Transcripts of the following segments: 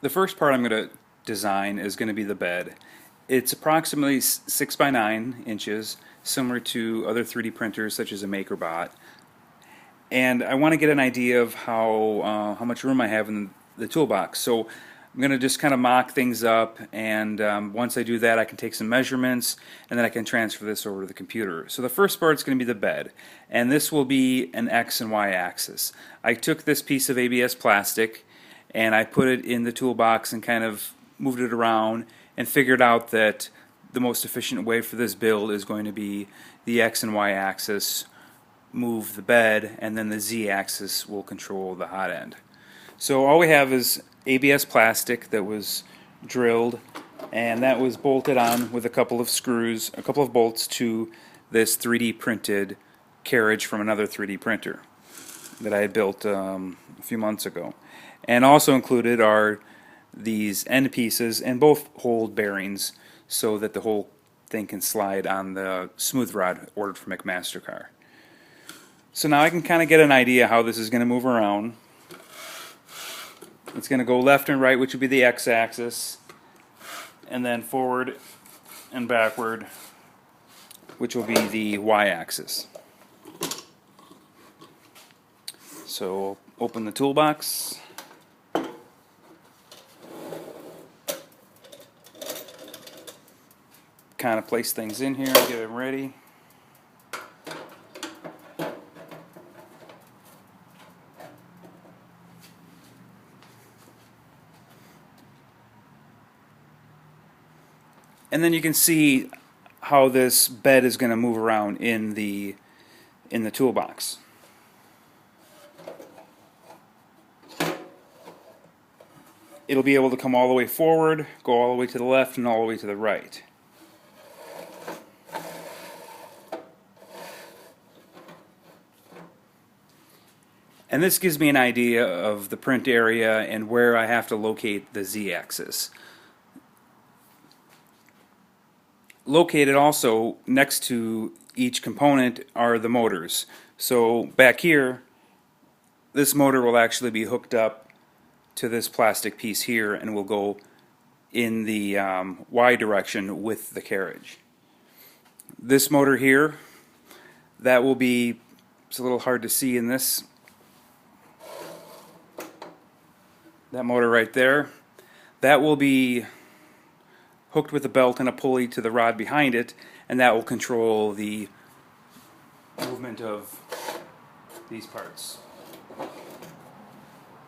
The first part I'm going to design is going to be the bed. It's approximately 6 by 9 inches, similar to other 3D printers such as a MakerBot. And I want to get an idea of how much room I have in the toolbox. So I'm going to just kind of mock things up, and once I do that, I can take some measurements, and then I can transfer this over to the computer. So the first part is going to be the bed, and this will be an X and Y axis. I took this piece of ABS plastic, and I put it in the toolbox and kind of moved it around, and figured out that the most efficient way for this build is going to be the X and Y axis move the bed, and then the Z-axis will control the hot end. So all we have is ABS plastic that was drilled, and that was bolted on with a couple of screws, a couple of bolts to this 3D printed carriage from another 3D printer that I had built a few months ago. And also included are these end pieces, and both hold bearings so that the whole thing can slide on the smooth rod ordered from McMaster-Carr. So now I can kind of get an idea how this is going to move around. It's going to go left and right, which would be the x-axis, and then forward and backward, which will be the y-axis. So open the toolbox. Kind of place things in here, get them ready. And then you can see how this bed is going to move around in the toolbox. It'll be able to come all the way forward, go all the way to the left, and all the way to the right. And this gives me an idea of the print area and where I have to locate the Z-axis. Located also next to each component are the motors. So back here, this motor will actually be hooked up to this plastic piece here and will go in the Y direction with the carriage. This motor here, that will be, it's a little hard to see in this, that motor right there, that will be hooked with a belt and a pulley to the rod behind it, and that will control the movement of these parts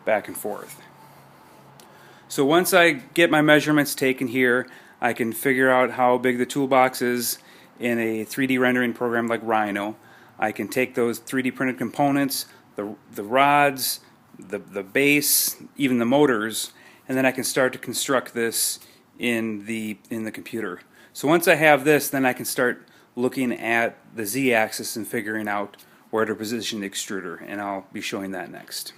back and forth. So once I get my measurements taken here, I can figure out how big the toolbox is in a 3D rendering program like Rhino. I can take those 3D printed components, the rods, the base, even the motors, and then I can start to construct this in the computer. So once I have this, then I can start looking at the Z-axis and figuring out where to position the extruder, and I'll be showing that next.